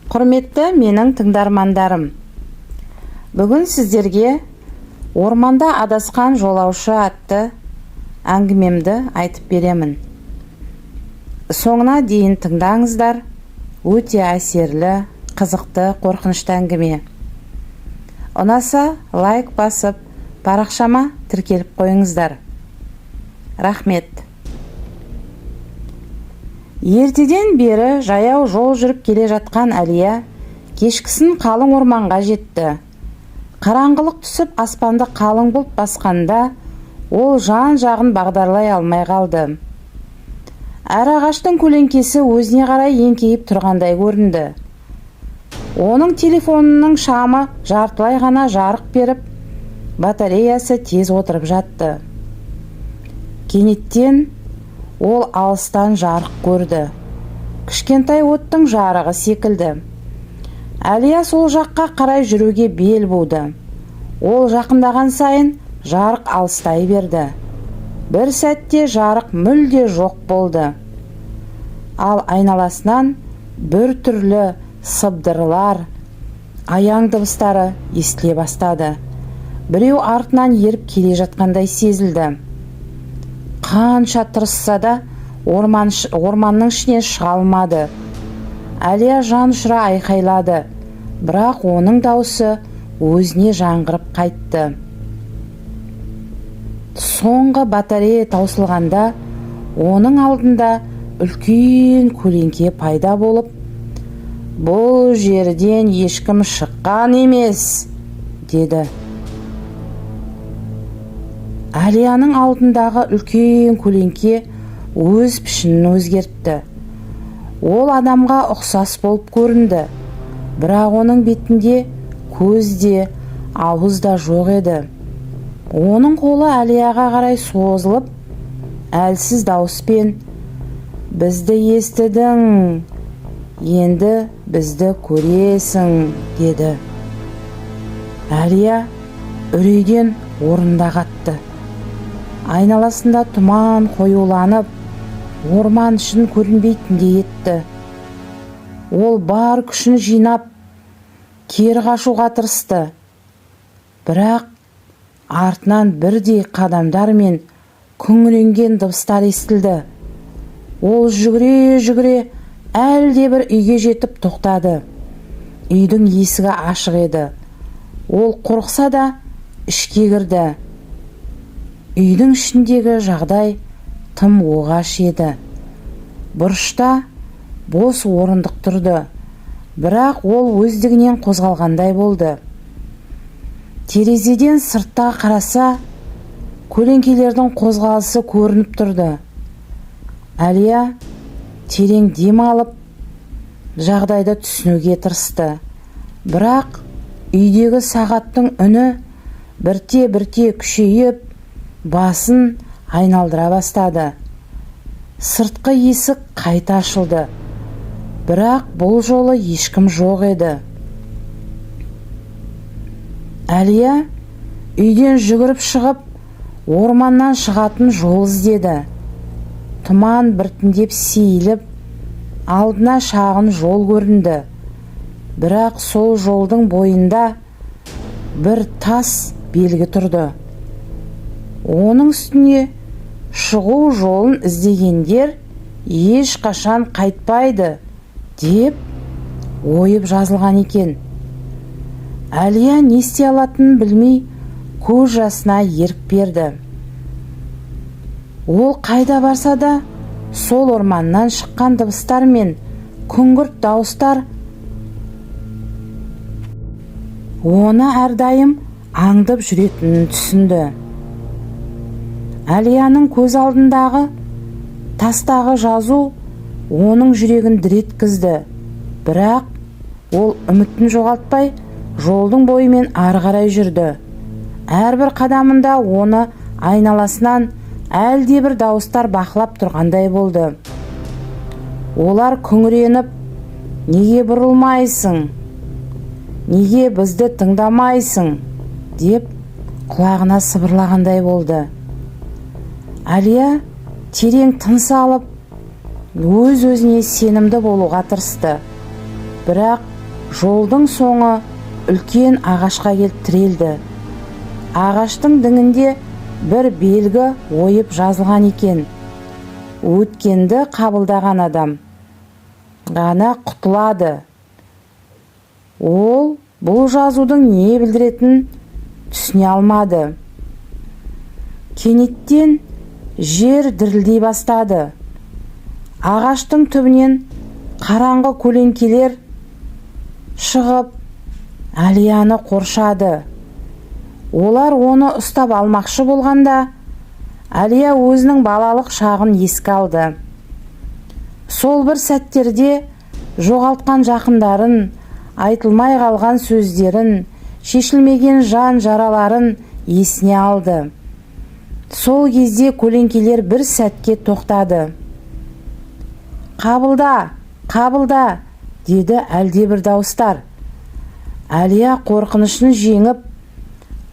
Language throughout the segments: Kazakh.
Құрметті менің тыңдармандарым, бүгін сіздерге орманда адасқан жолаушы атты әңгімемді айтып беремін. Соңына дейін тыңдаңыздар, өте әсерлі, қызықты, қорқынышты әңгіме. Ұнаса, лайк басып, парақшама тіркеліп қойыңыздар. Рахмет. Ертеден бері жаяу жол жүріп келе жатқан Әлия кешкісін қалың орманға жетті. Қараңғылық түсіп, аспанды қалың бұлт басқанда, ол жан-жағын бағдарлай алмай қалды. Әр ағаштың көлеңкесі өзіне қарай еңкейіп тұрғандай көрінді. Оның телефонының шамы жартылай ғана жарық беріп, батареясы тез отырып жатты. Кенеттен ол алыстан жарық көрді. Кішкентай оттың жарығы секілді. Әлия сол жаққа қарай жүруге бел буды. Ол жақындаған сайын жарық алыстай берді. Бір сәтте жарық мүлде жоқ болды. Ал айналасынан бір түрлі сыбдырлар, аяң дыбыстары естіле бастады. Біреу артынан еріп келе жатқандай сезілді. Қанша тырысса да орманның ішінен шыға алмады. Әлия жан ұшыра айқайлады, бірақ оның дауысы өзіне жаңғырып қайтты. Соңғы батарея таусылғанда, оның алдында үлкен көлеңке пайда болып, «Бұл жерден ешкім шыққан емес», деді. Әлияның алдындағы үлкен көлеңке өз пішінін өзгертті. Ол адамға ұқсас болып көрінді, бірақ оның бетінде көз де, ауыз да жоқ еді. Оның қолы Әлияға қарай созылып, әлсіз дауыспен, «Бізді естідің, енді бізді көресің», деді. Әлия үрейден орнында қатты. Айналасында тұман қоюланып, орман ішін көрінбейтіндей етті. Ол бар күшін жинап, кері қашуға тырысты. Бірақ артынан бірдей қадамдар мен күңіренген дыбыстар естілді. Ол жүгіре-жүгіре әлде бір үйге жетіп тоқтады. Үйдің есігі ашық еді. Ол қорықса да ішке кірді. Үйдің ішіндегі жағдай тым оғаш еді. Бұрышта бос орындық тұрды, бірақ ол өздігінен қозғалғандай болды. Терезеден сыртқа қараса, көлеңкелердің қозғалысы көрініп тұрды. Әлия терең дем алып, жағдайды түсінуге тырысты. Бірақ үйдегі сағаттың үні бірте-бірте күшейіп, басын айналдыра бастады. Сыртқы есік қайта ашылды, бірақ бұл жолы ешкім жоқ еді. Әлия үйден жүгіріп шығып, орманнан шығатын жол іздеді. Тұман біртіндеп сейіліп, алдына шағын жол көрінді. Бірақ сол жолдың бойында бір тас белгі тұрды. Оның үстіне шығу жолын іздегендер ешқашан қайтпайды деп ойып жазылған екен. Әлия не істей алатынын білмей көз жасына ерік берді. Ол қайда барса да сол орманнан шыққан дыбыстар мен күңгірт дауыстар оны әрдайым аңдып жүретінін түсінді. Әлияның көз алдындағы тастағы жазу оның жүрегін дір еткізді. Бірақ ол үмітін жоғалтпай жолдың бойымен ары қарай жүрді. Әрбір қадамында оны айналасынан әлдебір дауыстар бақылап тұрғандай болды. Олар күңіреніп, «Неге бұрылмайсың? Неге бізді тыңдамайсың?» деп құлағына сыбырлағандай болды. Әлия терең тыныс алып, өз-өзіне сенімді болуға тырысты. Бірақ жолдың соңы үлкен ағашқа келіп тірелді. Ағаштың діңінде бір белгі ойып жазылған екен: өткенді қабылдаған адам ғана құтылады. Ол бұл жазудың не білдіретінін түсіне алмады. Кенеттен жер дірілдей бастады. Ағаштың түбінен қараңғы көлеңкелер шығып Әлияны қоршады. Олар оны ұстап алмақшы болғанда, Әлия өзінің балалық шағын еске алды. Сол бір сәттерде жоғалтқан жақындарын, айтылмай қалған сөздерін, шешілмеген жан жараларын есіне алды. Сол кезде көлеңкелер бір сәтке тоқтады. «Қабылда, қабылда!» деді әлдебір дауыстар. Әлия қорқынышын жеңіп,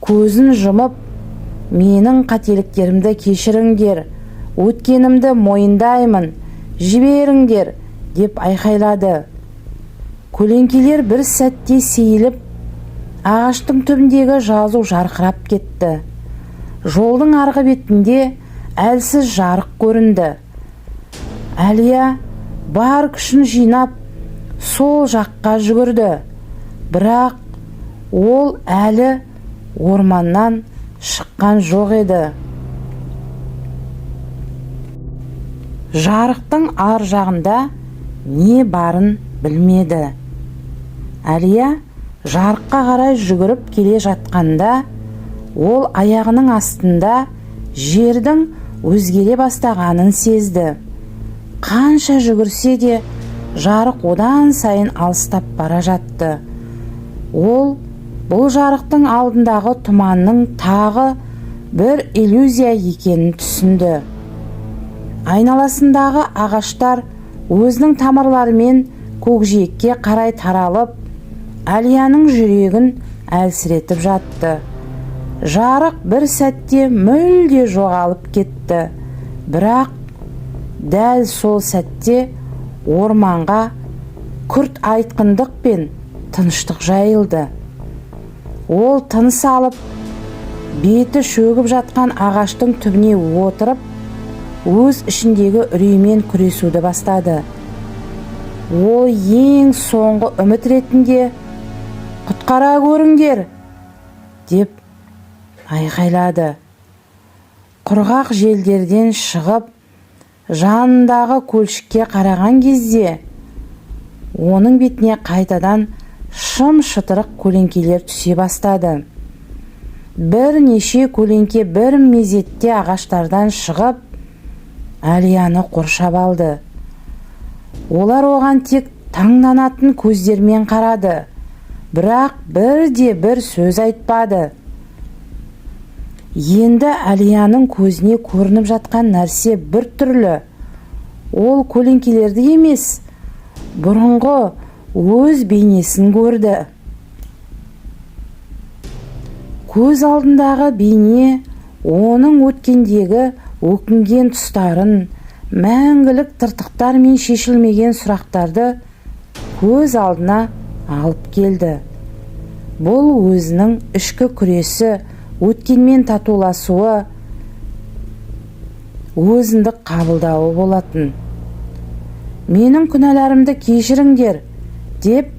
көзін жұмып, «Менің қателіктерімді кешіріңдер, өткенімді мойындаймын, жіберіңдер!» деп айқайлады. Көлеңкелер бір сәтте сейіліп, ағаштың түбіндегі жазу жарқырап кетті. Жолдың арғы бетінде әлсіз жарық көрінді. Әлия бар күшін жинап сол жаққа жүгірді. Бірақ ол әлі орманнан шыққан жоқ еді. Жарықтың ар жағында не барын білмеді. Әлия жарыққа қарай жүгіріп келе жатқанда, ол аяғының астында жердің өзгере бастағанын сезді. Қанша жүгірсе де жарық одан сайын алыстап бара жатты. Ол бұл жарықтың алдындағы тұманның тағы бір иллюзия екенін түсінді. Айналасындағы ағаштар өзінің тамырларымен көкжиекке қарай таралып, Әлияның жүрегін әлсіретіп жатты. Жарық бір сәтте мүлде жоғалып кетті. Бірақ дәл сол сәтте орманға күрт айтқындық пен тыныштық жайылды. Ол тыныс алып, беті шөгіп жатқан ағаштың түбіне отырып, өз ішіндегі үреймен күресуді бастады. Ол ең соңғы үміт ретінде «Құтқара көріңдер!» деп айқайлады. Құрғақ желдерден шығып, жанындағы көлшікке қараған кезде, оның бетіне қайтадан шым-шытырық көлеңкелер түсе бастады. Бірнеше көлеңке бір мезетте ағаштардан шығып, Әлияны қоршап алды. Олар оған тек таңданатын көздермен қарады, бірақ бірде-бір сөз айтпады. Енді Әлияның көзіне көрініп жатқан нәрсе бір түрлі. Ол көлеңкелерді емес, бұрынғы өз бейнесін көрді. Көз алдындағы бейне оның өткендегі өкінген тұстарын, мәңгілік тыртықтар мен шешілмеген сұрақтарды көз алдына алып келді. Бұл өзінің ішкі күресі, өткенмен татуласуы, өзіндік қабылдауы болатын. «Менің күнәларымды кешіріңдер!» деп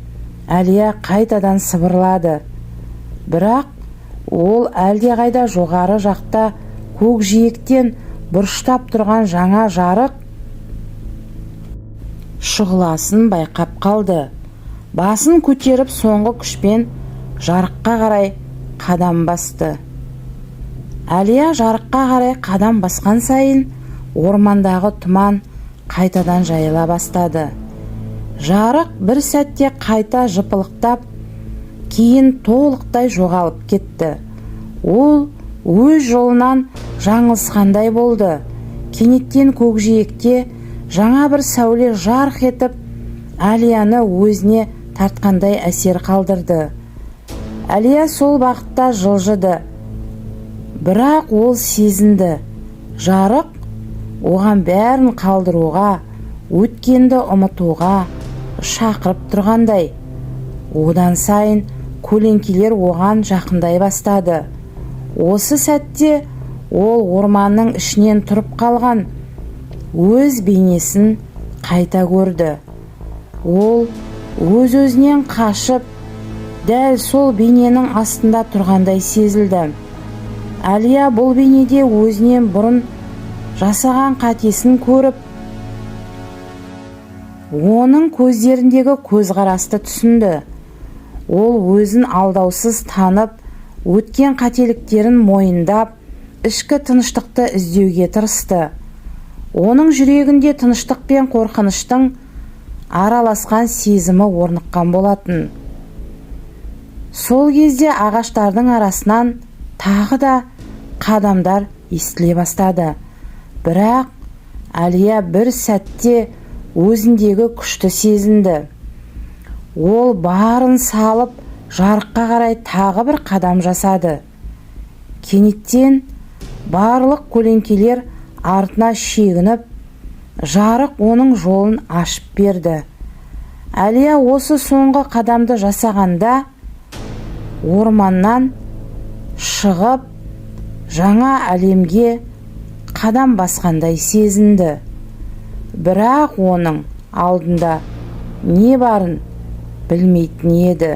Әлия қайтадан сыбырлады. Бірақ ол әлдеқайда жоғары жақта көкжиектен бұрыштап тұрған жаңа жарық шұғыласын байқап қалды. Басын көтеріп соңғы күшпен жарыққа қарай қадам басты. Әлия жарыққа қарай қадам басқан сайын ормандағы тұман қайтадан жайыла бастады. Жарық бір сәтте қайта жыпылықтап, кейін толықтай жоғалып кетті. Ол өз жолынан жаңылысқандай болды. Кенеттен көкжиекте жаңа бір сәуле жарқ етіп, Әлияны өзіне тартқандай әсер қалдырды. Әлия сол бағытта жылжыды. Бірақ ол сезінді. Жарық оған бәрін қалдыруға, өткенді ұмытуға шақырып тұрғандай. Одан сайын көлеңкелер оған жақындай бастады. Осы сәтте ол орманның ішінен тұрып қалған өз бейнесін қайта көрді. Ол өз-өзінен қашып, дәл сол бейненің астында тұрғандай сезілді. Әлия бұл бейнеде өзінен бұрын жасаған қатесін көріп, оның көздеріндегі көзқарасты түсінді. Ол өзін алдаусыз танып, өткен қателіктерін мойындап, ішкі тыныштықты іздеуге тырысты. Оның жүрегінде тыныштық пен қорқыныштың араласқан сезімі орныққан болатын. Сол кезде ағаштардың арасынан тағы да қадамдар естіле бастады. Бірақ Әлия бір сәтте өзіндегі күшті сезінді. Ол барын салып, жарыққа қарай тағы бір қадам жасады. Кенеттен барлық көлеңкелер артына шегініп, жарық оның жолын ашып берді. Әлия осы соңғы қадамды жасағанда, орманнан шығып, жаңа әлемге қадам басқандай сезінді. Бірақ оның алдында не барын білмейтін еді.